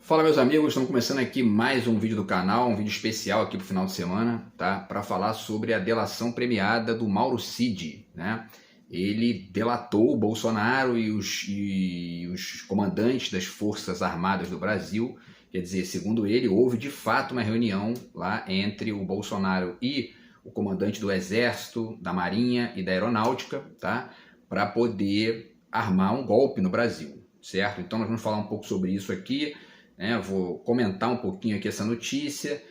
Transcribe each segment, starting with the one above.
Fala, meus amigos, estamos começando aqui mais um vídeo do canal, um vídeo especial aqui para o final de semana, tá? Para falar sobre a delação premiada do Mauro Cid, né? Ele delatou o Bolsonaro e os comandantes das Forças Armadas do Brasil. Quer dizer, segundo ele, houve de fato uma reunião lá entre o Bolsonaro e o comandante do Exército, da Marinha e da Aeronáutica, tá? Para poder armar um golpe no Brasil, certo? Então nós vamos falar um pouco sobre isso aqui. Vou comentar um pouquinho aqui essa notícia,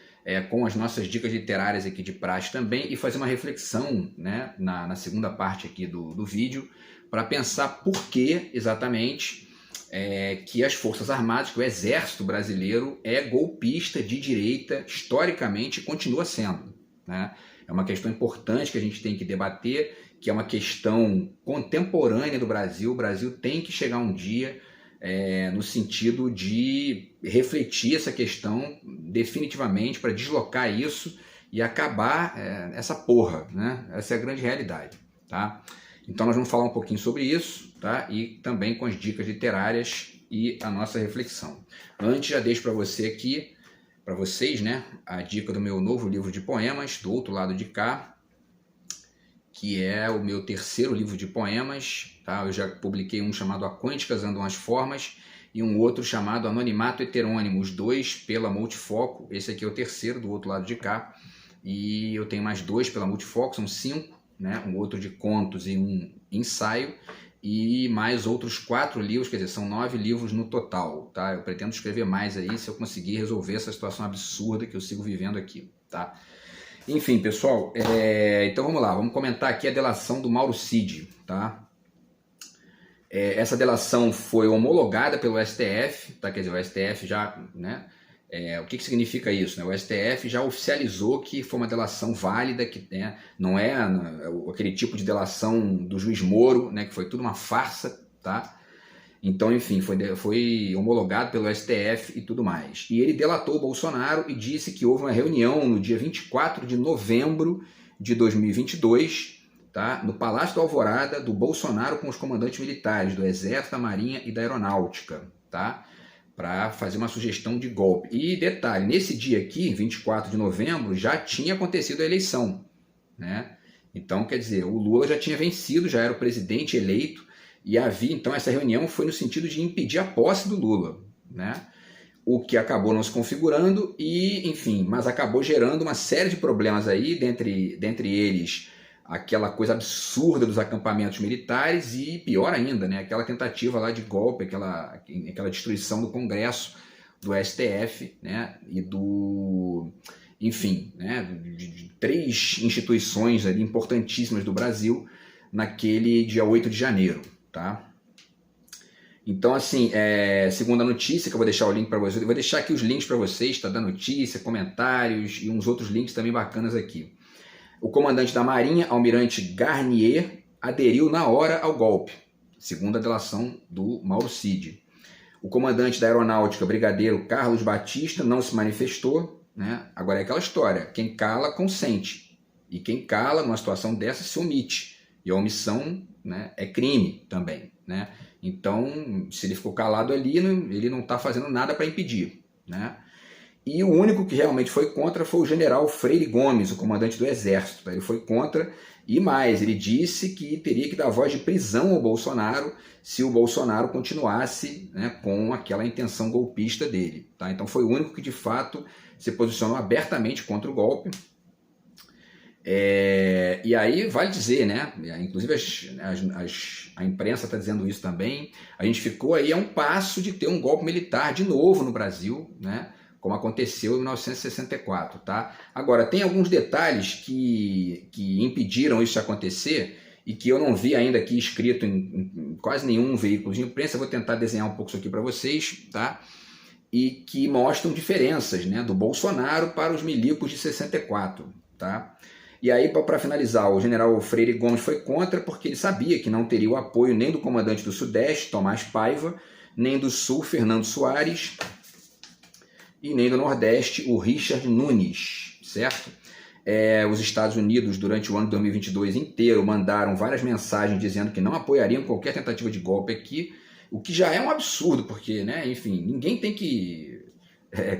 com as nossas dicas literárias aqui de praxe também, e fazer uma reflexão, né, na segunda parte aqui do vídeo, para pensar por que exatamente que as Forças Armadas, que o Exército Brasileiro é golpista de direita, historicamente, e continua sendo, né? É uma questão importante que a gente tem que debater, que é uma questão contemporânea do Brasil. O Brasil tem que chegar um dia no sentido de refletir essa questão definitivamente para deslocar isso e acabar essa porra, né? Essa é a grande realidade, tá? Então nós vamos falar um pouquinho sobre isso, tá? E também com as dicas literárias e a nossa reflexão. Antes, já deixo para você aqui, para vocês, né, a dica do meu novo livro de poemas, Do Outro Lado de Cá, que é o meu terceiro livro de poemas, tá? Eu já publiquei um chamado A Quânticas Andam as Formas e um outro chamado Anonimato Heterônimo, os dois pela Multifoco. Esse aqui é o terceiro, Do Outro Lado de Cá, e eu tenho mais dois pela Multifoco, são 5, né? Um outro de contos e um ensaio, e mais outros 4 livros, quer dizer, são 9 livros no total, tá? Eu pretendo escrever mais aí se eu conseguir resolver essa situação absurda que eu sigo vivendo aqui, tá? Enfim, pessoal, então vamos lá, vamos comentar aqui a delação do Mauro Cid, tá? Essa delação foi homologada pelo STF, tá? Quer dizer, o STF já, né? O que significa isso, né? O STF já oficializou que foi uma delação válida, que não é aquele tipo de delação do juiz Moro, né? Que foi tudo uma farsa, tá? Então, enfim, foi homologado pelo STF e tudo mais. E ele delatou o Bolsonaro e disse que houve uma reunião no dia 24 de novembro de 2022, tá, no Palácio do Alvorada, do Bolsonaro com os comandantes militares do Exército, da Marinha e da Aeronáutica, tá, para fazer uma sugestão de golpe. E detalhe, nesse dia aqui, 24 de novembro, já tinha acontecido a eleição, né? Então, quer dizer, o Lula já tinha vencido, já era o presidente eleito, e havia, então, essa reunião foi no sentido de impedir a posse do Lula, né? O que acabou não se configurando e, enfim, mas acabou gerando uma série de problemas aí, dentre eles aquela coisa absurda dos acampamentos militares e, pior ainda, né, aquela tentativa lá de golpe, aquela destruição do Congresso, do STF, né, e enfim, né, de 3 instituições ali importantíssimas do Brasil naquele dia 8 de janeiro. Tá? Então, assim, segundo a notícia, que eu vou deixar o link para vocês, eu vou deixar aqui os links para vocês, tá? Da notícia, comentários e uns outros links também bacanas aqui. O comandante da Marinha, Almirante Garnier, aderiu na hora ao golpe, segundo a delação do Mauro Cid. O comandante da Aeronáutica, Brigadeiro Carlos Batista, não se manifestou, né? Agora é aquela história, quem cala, consente. E quem cala, numa situação dessa, se omite. E a omissão, né, é crime também, né? Então, se ele ficou calado ali, ele não está fazendo nada para impedir, né? E o único que realmente foi contra foi o general Freire Gomes, o comandante do Exército. Ele foi contra e mais, ele disse que teria que dar voz de prisão ao Bolsonaro se o Bolsonaro continuasse, né, com aquela intenção golpista dele, tá? Então foi o único que de fato se posicionou abertamente contra o golpe. E aí vale dizer, né, inclusive a imprensa está dizendo isso também, a gente ficou aí a um passo de ter um golpe militar de novo no Brasil, né, como aconteceu em 1964, tá? Agora, tem alguns detalhes que impediram isso de acontecer e que eu não vi ainda aqui escrito em quase nenhum veículo de imprensa. Eu vou tentar desenhar um pouco isso aqui para vocês, tá? E que mostram diferenças, né, do Bolsonaro para os milicos de 64, tá? E aí, para finalizar, o general Freire Gomes foi contra porque ele sabia que não teria o apoio nem do comandante do Sudeste, Tomás Paiva, nem do Sul, Fernando Soares, e nem do Nordeste, o Richard Nunes, certo? Os Estados Unidos, durante o ano de 2022 inteiro, mandaram várias mensagens dizendo que não apoiariam qualquer tentativa de golpe aqui, O que já é um absurdo, porque, né, enfim, ninguém tem que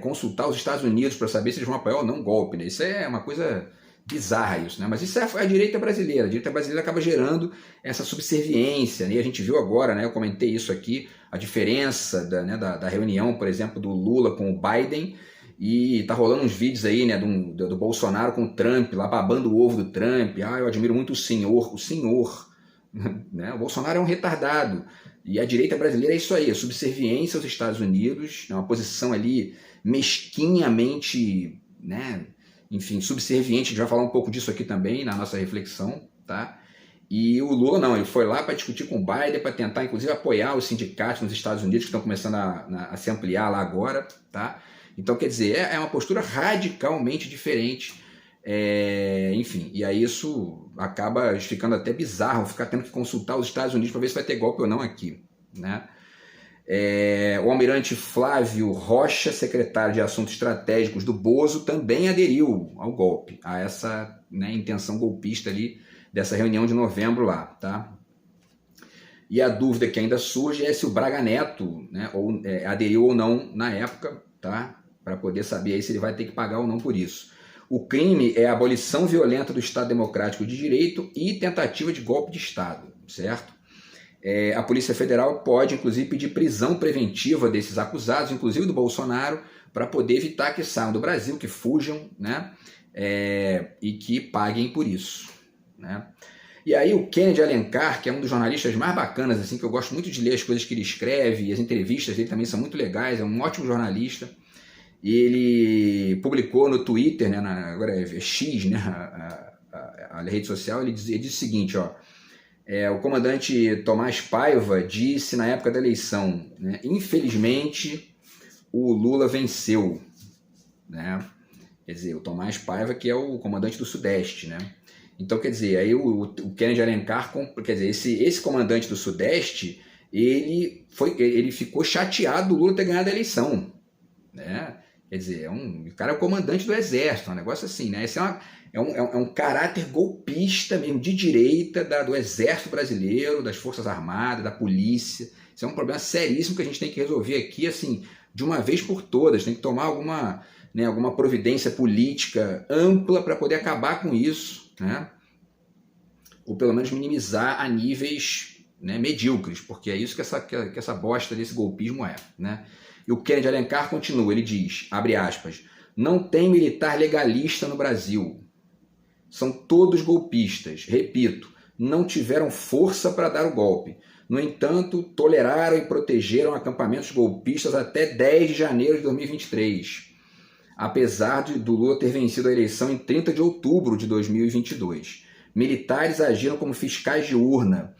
consultar os Estados Unidos para saber se eles vão apoiar ou não o golpe, né? Isso é uma coisa bizarra, isso, né? Mas isso é a direita brasileira. A direita brasileira acaba gerando essa subserviência, né? E a gente viu agora, né, eu comentei isso aqui, a diferença da reunião, por exemplo, do Lula com o Biden, e tá rolando uns vídeos aí, né, do Bolsonaro com o Trump, lá babando o ovo do Trump. Eu admiro muito o senhor, né? O Bolsonaro é um retardado. E a direita brasileira é isso aí, a subserviência aos Estados Unidos, é uma posição ali mesquinhamente, né, enfim, subserviente. A gente vai falar um pouco disso aqui também na nossa reflexão, tá? E o Lula não, ele foi lá para discutir com o Biden, para tentar inclusive apoiar os sindicatos nos Estados Unidos, que estão começando a se ampliar lá agora, tá? Então, quer dizer, é uma postura radicalmente diferente, enfim, e aí isso acaba ficando até bizarro, ficar tendo que consultar os Estados Unidos para ver se vai ter golpe ou não aqui, né? O almirante Flávio Rocha, secretário de Assuntos Estratégicos do Bozo, também aderiu ao golpe, a essa, né, intenção golpista ali dessa reunião de novembro lá, tá? E a dúvida que ainda surge é se o Braga Neto, né, aderiu ou não na época, tá? Para poder saber aí se ele vai ter que pagar ou não por isso. O crime é a abolição violenta do Estado Democrático de Direito e tentativa de golpe de Estado, certo? A Polícia Federal pode, inclusive, pedir prisão preventiva desses acusados, inclusive do Bolsonaro, para poder evitar que saiam do Brasil, que fujam, né? E que paguem por isso, né? E aí o Kennedy Alencar, que é um dos jornalistas mais bacanas, assim, que eu gosto muito de ler as coisas que ele escreve, e as entrevistas dele também são muito legais, é um ótimo jornalista. E ele publicou no Twitter, né, agora é X, né, a rede social, ele disse o seguinte, ó, o comandante Tomás Paiva disse na época da eleição, né, infelizmente o Lula venceu, né? Quer dizer, o Tomás Paiva, que é o comandante do Sudeste, né? Então, quer dizer, aí o Kennedy Alencar, quer dizer, esse comandante do Sudeste, ele ficou chateado do Lula ter ganhado a eleição, né? Quer dizer, o cara é o comandante do Exército, um negócio assim, né? Esse é um caráter golpista mesmo, de direita, do Exército Brasileiro, das Forças Armadas, da Polícia. Isso é um problema seríssimo que a gente tem que resolver aqui, assim, de uma vez por todas. Tem que tomar alguma providência política ampla para poder acabar com isso, né? Ou pelo menos minimizar a níveis, né, medíocres, porque é isso que essa bosta desse golpismo é, né? E o Kennedy Alencar continua, ele diz, abre aspas, não tem militar legalista no Brasil, são todos golpistas, repito, não tiveram força para dar o golpe, no entanto, toleraram e protegeram acampamentos golpistas até 10 de janeiro de 2023, apesar do Lula ter vencido a eleição em 30 de outubro de 2022. Militares agiram como fiscais de urna,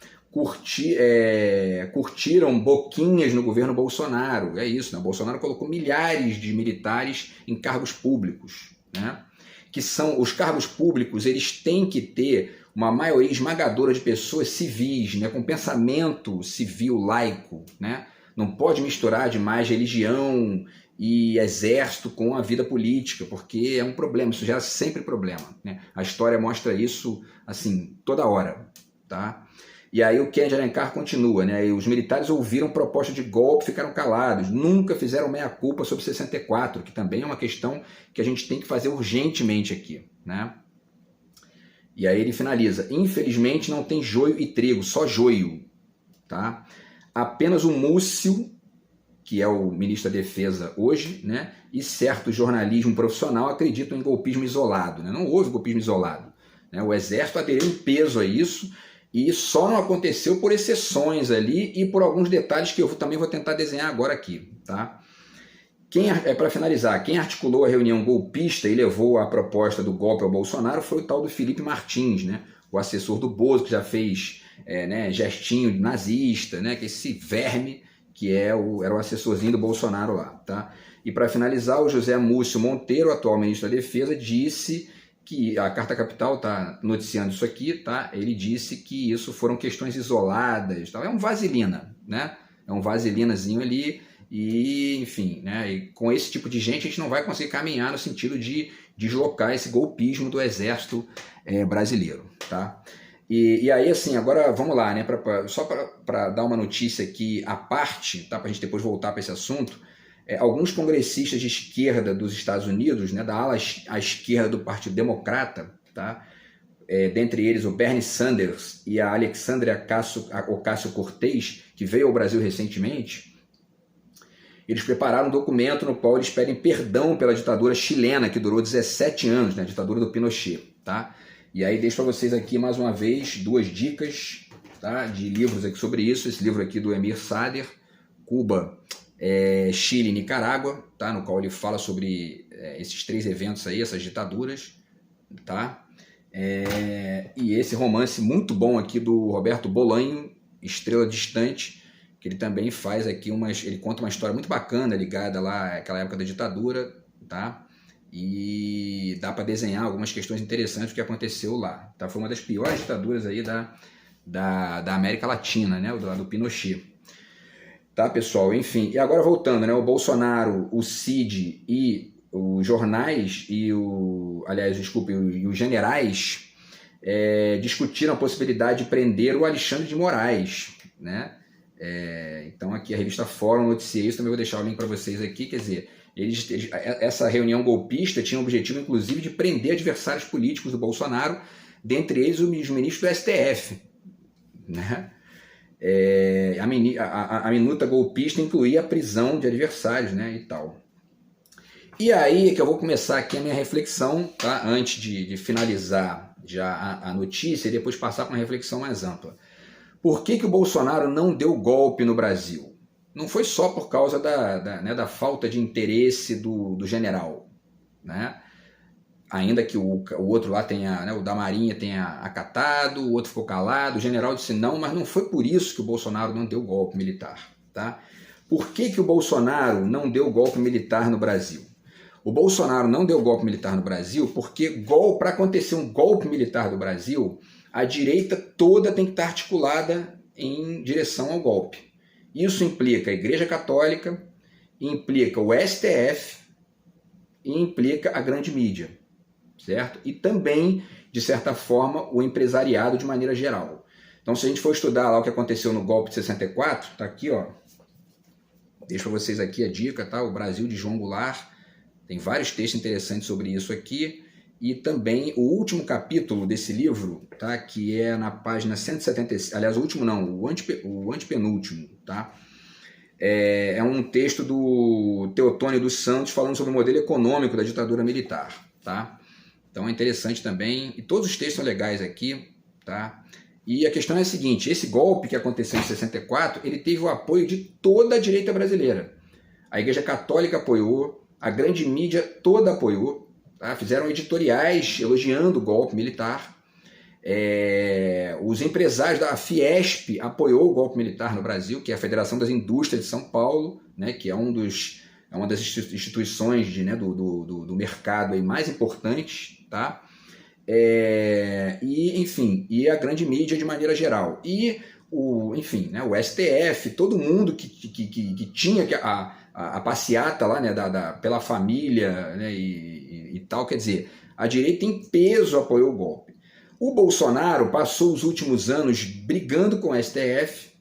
curtiram boquinhas no governo Bolsonaro. É isso, né? O Bolsonaro colocou milhares de militares em cargos públicos, né? Que são os cargos públicos, eles têm que ter uma maioria esmagadora de pessoas civis, né? Com pensamento civil laico, né? Não pode misturar demais religião e exército com a vida política, porque é um problema, isso gera sempre problema, né? A história mostra isso assim toda hora, tá? E aí o Kennedy Alencar continua, né? E os militares ouviram proposta de golpe, ficaram calados, nunca fizeram meia-culpa sobre 64, que também é uma questão que a gente tem que fazer urgentemente aqui, né? E aí ele finaliza, infelizmente não tem joio e trigo, só joio, tá? Apenas o Múcio, que é o ministro da Defesa hoje, né? E certo jornalismo profissional acreditam em golpismo isolado, né? Não houve golpismo isolado, né? O Exército aderiu em peso a isso, e só não aconteceu por exceções ali e por alguns detalhes que eu também vou tentar desenhar agora aqui, tá? Para finalizar, quem articulou a reunião golpista e levou a proposta do golpe ao Bolsonaro foi o tal do Felipe Martins, né? O assessor do Bozo, que já fez gestinho nazista, né? Que esse verme que era o assessorzinho do Bolsonaro lá, tá? E para finalizar, o José Múcio Monteiro, atual ministro da Defesa, disse que a Carta Capital está noticiando isso aqui, tá? Ele disse que isso foram questões isoladas, tal. É um vaselina, né? É um vaselinazinho ali e, enfim, né? E com esse tipo de gente a gente não vai conseguir caminhar no sentido de deslocar esse golpismo do Exército brasileiro, tá? E aí, assim, agora vamos lá, né? Só para dar uma notícia aqui à parte, tá? Para a gente depois voltar para esse assunto. Alguns congressistas de esquerda dos Estados Unidos, né, da ala à esquerda do Partido Democrata, tá? Dentre eles o Bernie Sanders e a Alexandria Ocasio-Cortez, que veio ao Brasil recentemente, eles prepararam um documento no qual eles pedem perdão pela ditadura chilena, que durou 17 anos, né, a ditadura do Pinochet. Tá? E aí deixo para vocês aqui, mais uma vez, 2 dicas, tá, de livros aqui sobre isso. Esse livro aqui do Emir Sader, Cuba, Chile e Nicarágua, tá, no qual ele fala sobre esses 3 eventos aí, essas ditaduras. Tá? E esse romance muito bom aqui do Roberto Bolanho, Estrela Distante, que ele também faz aqui ele conta uma história muito bacana ligada lá àquela época da ditadura, tá? E dá para desenhar algumas questões interessantes do que aconteceu lá, tá? Foi uma das piores ditaduras aí da América Latina, né? Do Pinochet. Tá, pessoal? Enfim, e agora voltando, né? O Bolsonaro, o Cid e os jornais e os generais discutiram a possibilidade de prender o Alexandre de Moraes, né? Então aqui a revista Fórum noticia isso, também vou deixar o link para vocês aqui. Quer dizer, essa reunião golpista tinha o objetivo, inclusive, de prender adversários políticos do Bolsonaro, dentre eles os ministros do STF, né? A minuta golpista incluía a prisão de adversários, né, e tal. E aí é que eu vou começar aqui a minha reflexão, tá? Antes de finalizar já a notícia e depois passar para uma reflexão mais ampla. Por que o Bolsonaro não deu golpe no Brasil? Não foi só por causa da falta de interesse do general, né? Ainda que o outro lá tenha, né, o da Marinha tenha acatado, o outro ficou calado, o general disse não, mas não foi por isso que o Bolsonaro não deu golpe militar, tá? Por que o Bolsonaro não deu golpe militar no Brasil? O Bolsonaro não deu golpe militar no Brasil porque para acontecer um golpe militar do Brasil, a direita toda tem que estar articulada em direção ao golpe. Isso implica a Igreja Católica, implica o STF e implica a grande mídia, certo? E também, de certa forma, o empresariado de maneira geral. Então, se a gente for estudar lá o que aconteceu no golpe de 64, tá aqui, ó. Deixo para vocês aqui a dica, tá? O Brasil de João Goulart. Tem vários textos interessantes sobre isso aqui. E também o último capítulo desse livro, tá? Que é na página 176, aliás, o último não, o antepenúltimo, tá? É um texto do Teotônio dos Santos falando sobre o modelo econômico da ditadura militar, tá? Então é interessante também, e todos os textos são legais aqui, tá? E a questão é a seguinte, esse golpe que aconteceu em 64, ele teve o apoio de toda a direita brasileira. A Igreja Católica apoiou, a grande mídia toda apoiou, tá? Fizeram editoriais elogiando o golpe militar. Os empresários da Fiesp apoiou o golpe militar no Brasil, que é a Federação das Indústrias de São Paulo, né, que é uma das instituições do mercado aí mais importantes, tá? E a grande mídia de maneira geral. E o STF, todo mundo que tinha a passeata lá, né, pela família, né, e tal, quer dizer, a direita em peso apoiou o golpe. O Bolsonaro passou os últimos anos brigando com o STF,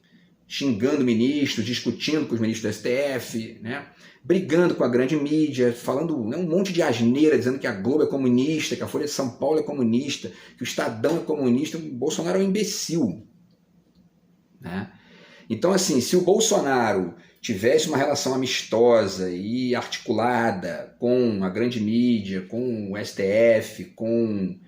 xingando ministros, discutindo com os ministros do STF, né? Brigando com a grande mídia, falando, né, um monte de asneira, dizendo que a Globo é comunista, que a Folha de São Paulo é comunista, que o Estadão é comunista. O Bolsonaro é um imbecil, né? Então, assim, se o Bolsonaro tivesse uma relação amistosa e articulada com a grande mídia, com o STF, com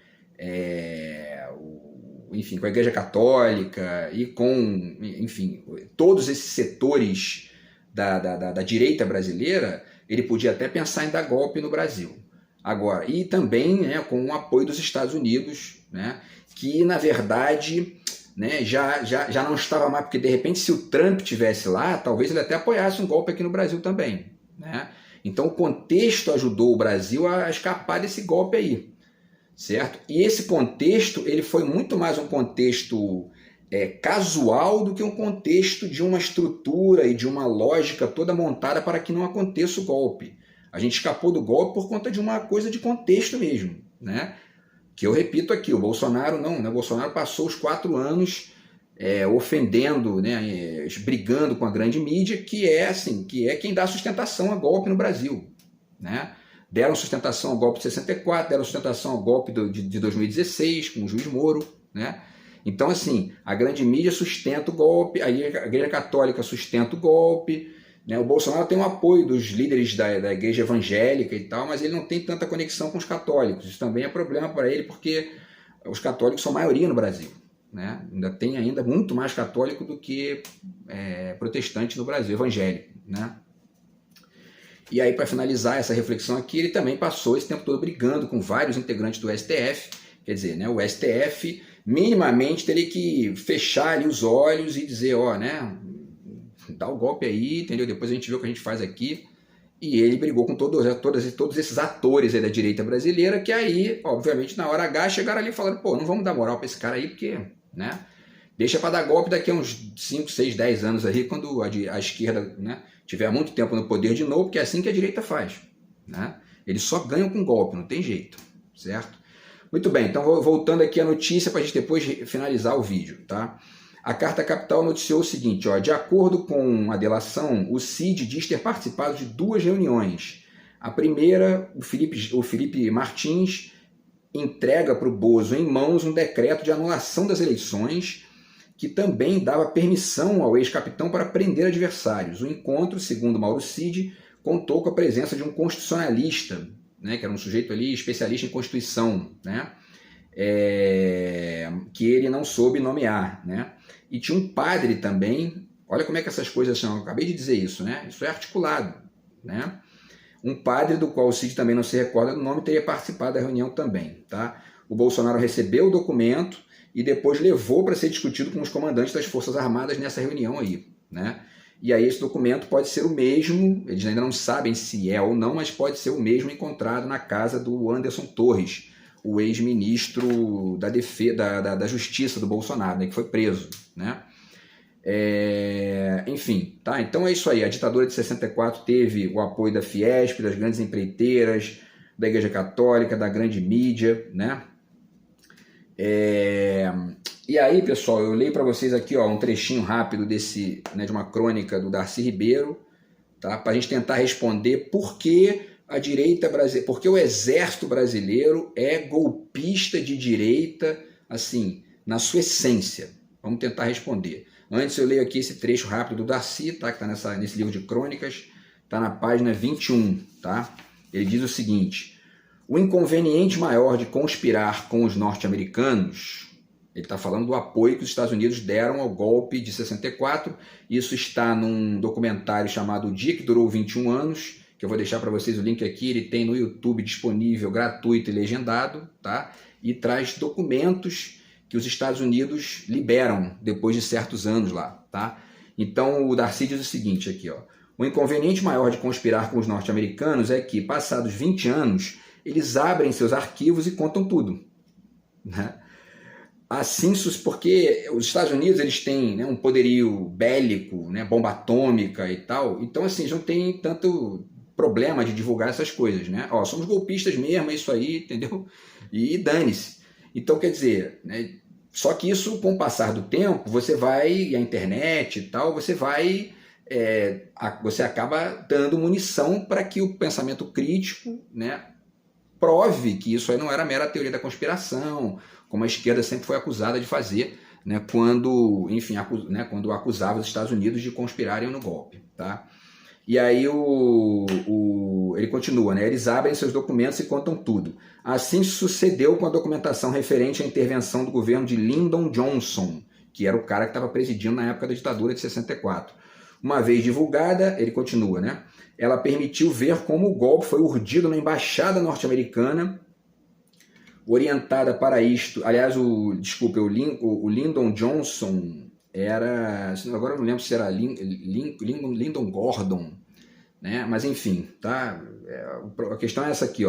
com a Igreja Católica e com, enfim, todos esses setores da direita brasileira, ele podia até pensar em dar golpe no Brasil. Agora, e também, né, com o apoio dos Estados Unidos, né, que, na verdade, né, já não estava mais, porque, de repente, se o Trump estivesse lá, talvez ele até apoiasse um golpe aqui no Brasil também, né? Então, o contexto ajudou o Brasil a escapar desse golpe aí, certo? E esse contexto, ele foi muito mais um contexto casual do que um contexto de uma estrutura e de uma lógica toda montada para que não aconteça o golpe. A gente escapou do golpe por conta de uma coisa de contexto mesmo, né? Que eu repito aqui, o Bolsonaro não, né? O Bolsonaro passou os 4 anos ofendendo, né, brigando com a grande mídia, que é quem dá sustentação a golpe no Brasil, né? Deram sustentação ao golpe de 64, deram sustentação ao golpe de 2016, com o juiz Moro, né? Então, assim, a grande mídia sustenta o golpe, a Igreja Católica sustenta o golpe, né? O Bolsonaro tem o apoio dos líderes da Igreja Evangélica e tal, mas ele não tem tanta conexão com os católicos. Isso também é problema para ele, porque os católicos são maioria no Brasil, né? Tem muito mais católico do que protestante no Brasil, evangélico, né? E aí, para finalizar essa reflexão aqui, ele também passou esse tempo todo brigando com vários integrantes do STF. Quer dizer, né, o STF minimamente teria que fechar ali os olhos e dizer, né, dá o golpe aí, entendeu? Depois a gente vê o que a gente faz aqui. E ele brigou com todos esses atores aí da direita brasileira, que aí, obviamente, na hora H, chegaram ali e falaram, pô, não vamos dar moral para esse cara aí, porque, né, deixa para dar golpe daqui a uns 5, 6, 10 anos aí, quando a esquerda, né, tiver muito tempo no poder de novo, porque é assim que a direita faz, né? Eles só ganham com golpe, não tem jeito, certo? Muito bem, então voltando aqui à notícia para a gente depois finalizar o vídeo, tá? A Carta Capital noticiou o seguinte, de acordo com a delação, o Cid diz ter participado de 2 reuniões. A primeira, o Felipe Martins entrega para o Bozo em mãos um decreto de anulação das eleições, que também dava permissão ao ex-capitão para prender adversários. O encontro, segundo Mauro Cid, contou com a presença de um constitucionalista, né, que era um sujeito ali especialista em Constituição, né, que ele não soube nomear, né, e tinha um padre também. Olha como é que essas coisas são, eu acabei de dizer isso, né, isso é articulado, né, um padre do qual o Cid também não se recorda do nome teria participado da reunião também, tá? O Bolsonaro recebeu o documento e depois levou para ser discutido com os comandantes das Forças Armadas nessa reunião aí, né? E aí esse documento pode ser o mesmo, eles ainda não sabem se é ou não, mas pode ser o mesmo encontrado na casa do Anderson Torres, o ex-ministro da Defesa, da Justiça do Bolsonaro, né, que foi preso, né? Enfim, tá? Então é isso aí, a ditadura de 64 teve o apoio da Fiesp, das grandes empreiteiras, da Igreja Católica, da grande mídia, né? E aí, pessoal, eu leio para vocês aqui um trechinho rápido de uma crônica do Darcy Ribeiro, tá? Para a gente tentar responder por que a direita brasileira, porque o exército brasileiro é golpista de direita, assim, na sua essência. Vamos tentar responder. Antes eu leio aqui esse trecho rápido do Darcy, tá? Que está nesse livro de crônicas, está na página 21, tá? Ele diz o seguinte: o inconveniente maior de conspirar com os norte-americanos, ele está falando do apoio que os Estados Unidos deram ao golpe de 64, isso está num documentário chamado O Dia que Durou 21 Anos, que eu vou deixar para vocês o link aqui, ele tem no YouTube disponível, gratuito e legendado, tá? E traz documentos que os Estados Unidos liberam depois de certos anos lá, tá? Então o Darcy diz o seguinte aqui, o inconveniente maior de conspirar com os norte-americanos é que, passados 20 anos, eles abrem seus arquivos e contam tudo, né? Assim, porque os Estados Unidos eles têm, né, um poderio bélico, né, bomba atômica e tal, então assim, eles não têm tanto problema de divulgar essas coisas, né? Somos golpistas mesmo, é isso aí, entendeu? E dane-se. Então, quer dizer, né, só que isso, com o passar do tempo, você vai, e a internet e tal, você acaba dando munição para que o pensamento crítico, né, prove que isso aí não era mera teoria da conspiração, como a esquerda sempre foi acusada de fazer, né, quando acusava os Estados Unidos de conspirarem no golpe, tá? E aí ele continua, né? Eles abrem seus documentos e contam tudo. Assim sucedeu com a documentação referente à intervenção do governo de Lyndon Johnson, que era o cara que estava presidindo na época da ditadura de 64. Uma vez divulgada, ele continua, né? Ela permitiu ver como o golpe foi urdido na embaixada norte-americana, orientada para isto. Aliás, o Lyndon Johnson era, agora eu não lembro se era Lyndon Gordon, né? Mas enfim, tá? A questão é essa aqui,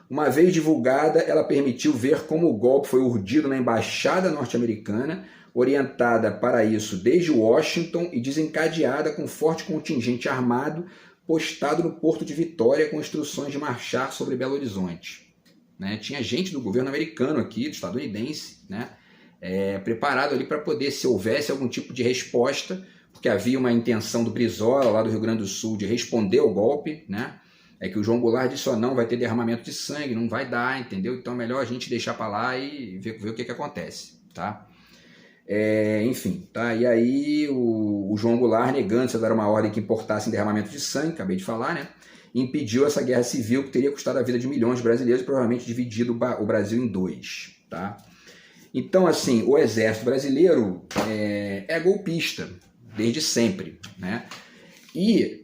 Uma vez divulgada, ela permitiu ver como o golpe foi urdido na embaixada norte-americana, orientada para isso desde Washington e desencadeada com forte contingente armado postado no Porto de Vitória com instruções de marchar sobre Belo Horizonte. né? Tinha gente do governo americano aqui, do estadunidense, né? Preparado ali para poder, se houvesse algum tipo de resposta, porque havia uma intenção do Brizola, lá do Rio Grande do Sul, de responder ao golpe, né? É que o João Goulart disse, não vai ter derramamento de sangue, não vai dar, entendeu? Então é melhor a gente deixar para lá e ver o que acontece, tá? Enfim, tá? E aí o João Goulart, negando-se a dar uma ordem que importasse em derramamento de sangue, acabei de falar, né? Impediu essa guerra civil que teria custado a vida de milhões de brasileiros e provavelmente dividido o Brasil em dois, tá? Então, assim, o exército brasileiro é golpista, desde sempre, né? E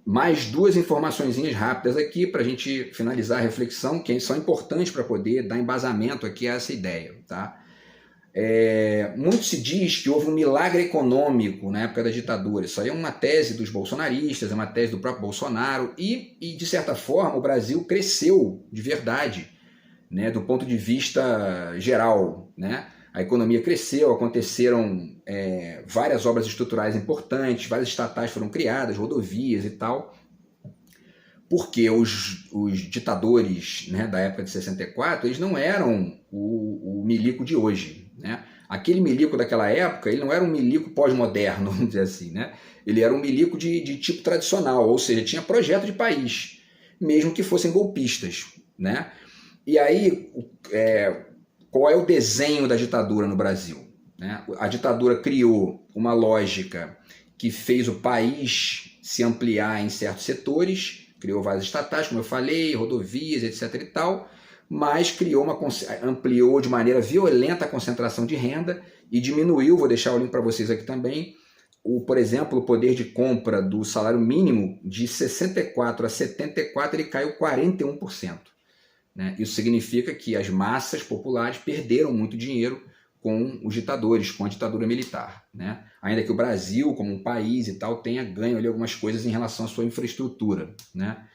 mais duas informaçõezinhas rápidas aqui para a gente finalizar a reflexão, que são importantes para poder dar embasamento aqui a essa ideia, tá? Muito se diz que houve um milagre econômico na época da ditadura. Isso aí é uma tese dos bolsonaristas, é uma tese do próprio Bolsonaro e de certa forma, o Brasil cresceu de verdade, né, do ponto de vista geral, né? A economia cresceu, aconteceram várias obras estruturais importantes, várias estatais foram criadas, rodovias e tal, porque os ditadores, né, da época de 64, eles não eram o milico de hoje, né? Aquele milico daquela época, ele não era um milico pós-moderno, vamos dizer assim, né? Ele era um milico de tipo tradicional, ou seja, tinha projeto de país, mesmo que fossem golpistas, né? E aí, qual é o desenho da ditadura no Brasil, né? A ditadura criou uma lógica que fez o país se ampliar em certos setores, criou várias estatais, como eu falei, rodovias, etc. e tal, mas ampliou de maneira violenta a concentração de renda e diminuiu, vou deixar o link para vocês aqui também, por exemplo, o poder de compra do salário mínimo de 64 a 74, ele caiu 41%. Né? Isso significa que as massas populares perderam muito dinheiro com os ditadores, com a ditadura militar, né? Ainda que o Brasil, como um país e tal, tenha ganho ali algumas coisas em relação à sua infraestrutura, né?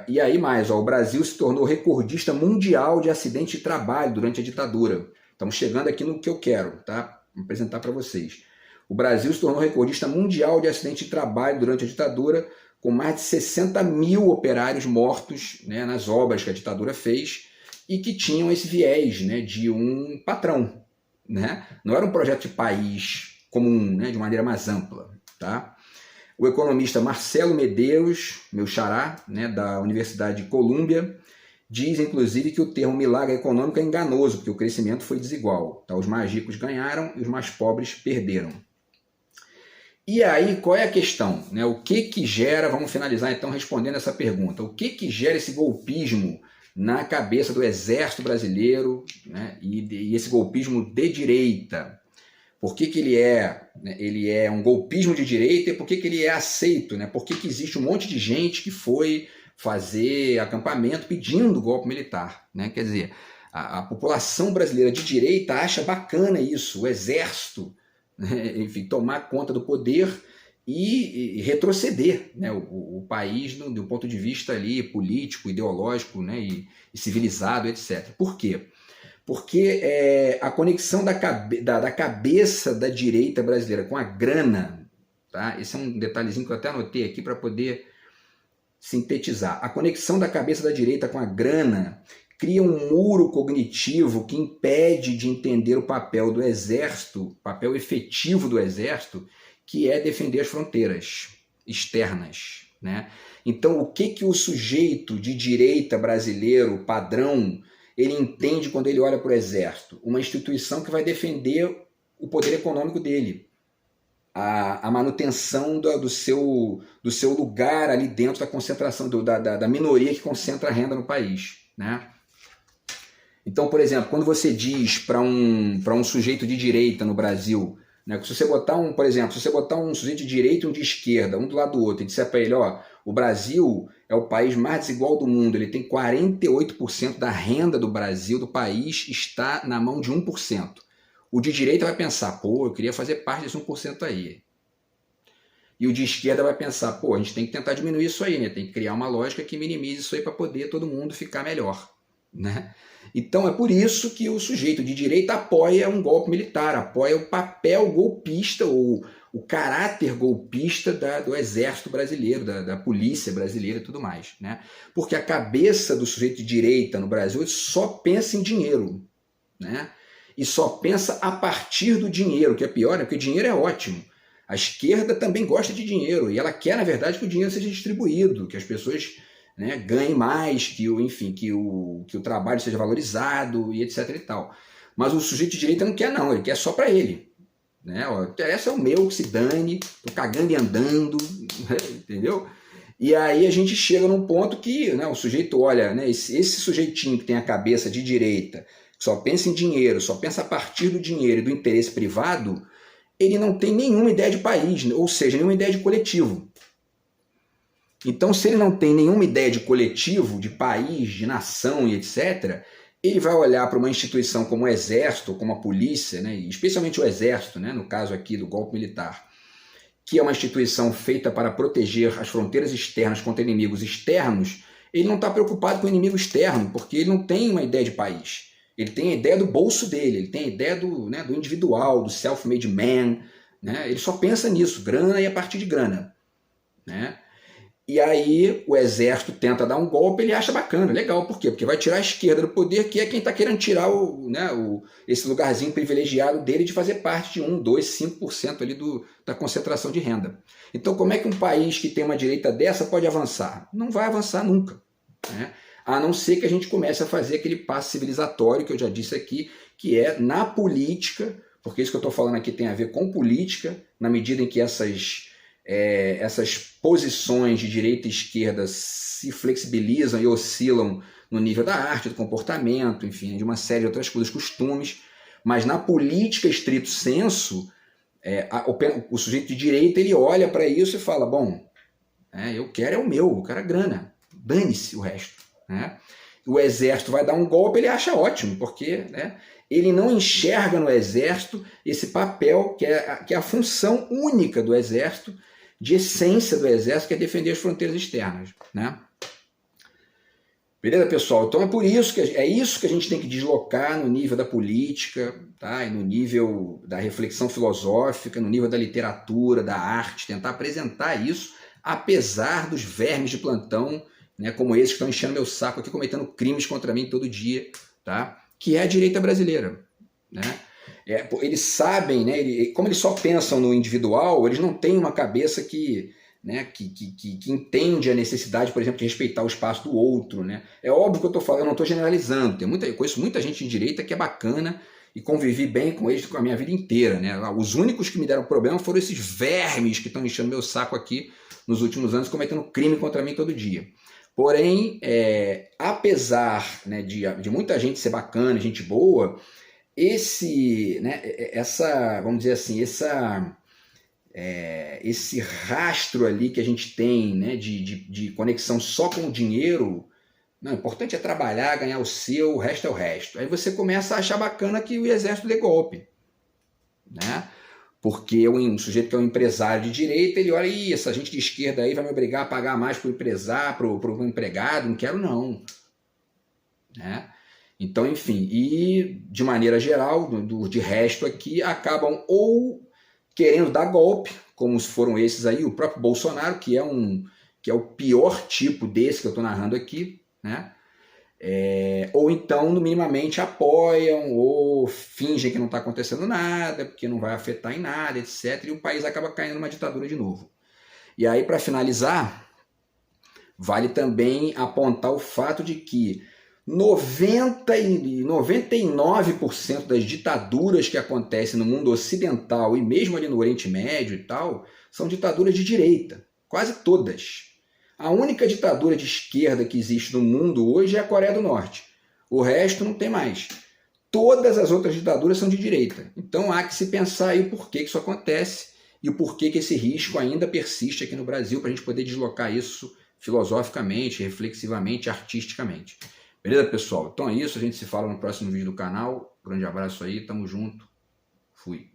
E aí mais, o Brasil se tornou recordista mundial de acidente de trabalho durante a ditadura. Estamos chegando aqui no que eu quero, tá? Vou apresentar para vocês. O Brasil se tornou recordista mundial de acidente de trabalho durante a ditadura, com mais de 60 mil operários mortos, né, nas obras que a ditadura fez e que tinham esse viés, né, de um patrão, né? Não era um projeto de país comum, né, de maneira mais ampla, tá? O economista Marcelo Medeiros, meu xará, né, da Universidade de Colômbia, diz, inclusive, que o termo milagre econômico é enganoso, porque o crescimento foi desigual. Tá? Os mais ricos ganharam e os mais pobres perderam. E aí, qual é a questão? Né? O que gera, vamos finalizar então respondendo essa pergunta, o que gera esse golpismo na cabeça do exército brasileiro, né? E esse golpismo de direita? Por que ele é um golpismo de direita e por que ele é aceito? Né? Por que existe um monte de gente que foi fazer acampamento pedindo golpe militar? Né? Quer dizer, a população brasileira de direita acha bacana isso, o exército, né? Enfim, tomar conta do poder e retroceder, né? o país do ponto de vista ali, político, ideológico, né? e civilizado, etc. Por quê? Porque a conexão da cabeça da direita brasileira com a grana, tá? Esse é um detalhezinho que eu até anotei aqui para poder sintetizar. A conexão da cabeça da direita com a grana cria um muro cognitivo que impede de entender o papel do exército, o papel efetivo do exército, que é defender as fronteiras externas, né? Então, o que o sujeito de direita brasileiro padrão ele entende quando ele olha para o exército? Uma instituição que vai defender o poder econômico dele, a manutenção do seu lugar ali dentro da concentração, da minoria que concentra a renda no país, né? Então, por exemplo, quando você diz para um sujeito de direita no Brasil, né, se você botar se você botar um sujeito de direita e um de esquerda, um do lado do outro, e disser para ele, o Brasil é o país mais desigual do mundo, ele tem 48% da renda do Brasil, do país, está na mão de 1%. O de direita vai pensar, eu queria fazer parte desse 1% aí. E o de esquerda vai pensar, a gente tem que tentar diminuir isso aí, né? Tem que criar uma lógica que minimize isso aí para poder todo mundo ficar melhor, né? Então é por isso que o sujeito de direita apoia um golpe militar, apoia o papel golpista ou o caráter golpista do exército brasileiro, da polícia brasileira e tudo mais, né? Porque a cabeça do sujeito de direita no Brasil só pensa em dinheiro, né? E só pensa a partir do dinheiro, que é pior, né? Porque dinheiro é ótimo. A esquerda também gosta de dinheiro e ela quer, na verdade, que o dinheiro seja distribuído, que as pessoas, né, ganhem mais, que o trabalho seja valorizado e etc e tal. Mas o sujeito de direita não quer não, ele quer só para ele. Né? Ó, interessa é o meu, que se dane, tô cagando e andando, entendeu? E aí a gente chega num ponto que, né, o sujeito olha, né, esse sujeitinho que tem a cabeça de direita, que só pensa em dinheiro, só pensa a partir do dinheiro e do interesse privado, ele não tem nenhuma ideia de país, ou seja, nenhuma ideia de coletivo. Então, se ele não tem nenhuma ideia de coletivo, de país, de nação e etc., ele vai olhar para uma instituição como o Exército, como a polícia, né, especialmente o Exército, né, no caso aqui do golpe militar, que é uma instituição feita para proteger as fronteiras externas contra inimigos externos. Ele não está preocupado com o inimigo externo, porque ele não tem uma ideia de país. Ele tem a ideia do bolso dele, ele tem a ideia do individual, do self-made man, né? Ele só pensa nisso, grana e a partir de grana, né? E aí o exército tenta dar um golpe, ele acha bacana, legal, por quê? Porque vai tirar a esquerda do poder, que é quem está querendo tirar esse lugarzinho privilegiado dele de fazer parte de 1, 2, 5% ali da concentração de renda. Então como é que um país que tem uma direita dessa pode avançar? Não vai avançar nunca, né? A não ser que a gente comece a fazer aquele passo civilizatório que eu já disse aqui, que é na política, porque isso que eu estou falando aqui tem a ver com política, na medida em que essas posições de direita e esquerda se flexibilizam e oscilam no nível da arte, do comportamento, enfim, de uma série de outras coisas, costumes, mas na política estrito sensu, o sujeito de direita ele olha para isso e fala, bom, eu quero o meu, eu quero a grana, dane-se o resto. Né? O exército vai dar um golpe, ele acha ótimo, porque, né, ele não enxerga no exército esse papel que é a função única do exército, de essência do exército, que é defender as fronteiras externas. Né? Beleza, pessoal? Então é por isso que a gente tem que deslocar no nível da política, tá? E no nível da reflexão filosófica, no nível da literatura, da arte, tentar apresentar isso, apesar dos vermes de plantão, né, como esses que estão enchendo meu saco aqui, cometendo crimes contra mim todo dia, tá? Que é a direita brasileira. Né? Eles sabem, né, como eles só pensam no individual, eles não têm uma cabeça que entende a necessidade, por exemplo, de respeitar o espaço do outro. Né? É óbvio que eu estou falando, eu não estou generalizando, eu conheço muita gente de direita que é bacana e convivi bem com eles com a minha vida inteira. Né? Os únicos que me deram problema foram esses vermes que estão enchendo meu saco aqui nos últimos anos, cometendo crime contra mim todo dia. Porém, apesar, né, de muita gente ser bacana, gente boa, vamos dizer assim, esse rastro ali que a gente tem, né, de conexão só com o dinheiro, não, o importante é trabalhar, ganhar o seu, o resto é o resto. Aí você começa a achar bacana que o exército dê golpe. Né? Porque um sujeito que é um empresário de direita, ele olha, essa gente de esquerda aí vai me obrigar a pagar mais para o empresário, para o empregado, não quero não. Né? Então, enfim, e de maneira geral, de resto aqui, acabam ou querendo dar golpe, como foram esses aí, o próprio Bolsonaro, que é o pior tipo desse que eu estou narrando aqui, né? Ou então, minimamente, apoiam ou fingem que não está acontecendo nada, porque não vai afetar em nada, etc. E o país acaba caindo numa ditadura de novo. E aí, para finalizar, vale também apontar o fato de que 99% das ditaduras que acontecem no mundo ocidental e mesmo ali no Oriente Médio e tal, são ditaduras de direita, quase todas. A única ditadura de esquerda que existe no mundo hoje é a Coreia do Norte. O resto não tem mais. Todas as outras ditaduras são de direita. Então há que se pensar aí o porquê que isso acontece e o porquê que esse risco ainda persiste aqui no Brasil, para a gente poder deslocar isso filosoficamente, reflexivamente, artisticamente. Beleza, pessoal? Então é isso, a gente se fala no próximo vídeo do canal. Grande abraço aí, tamo junto. Fui.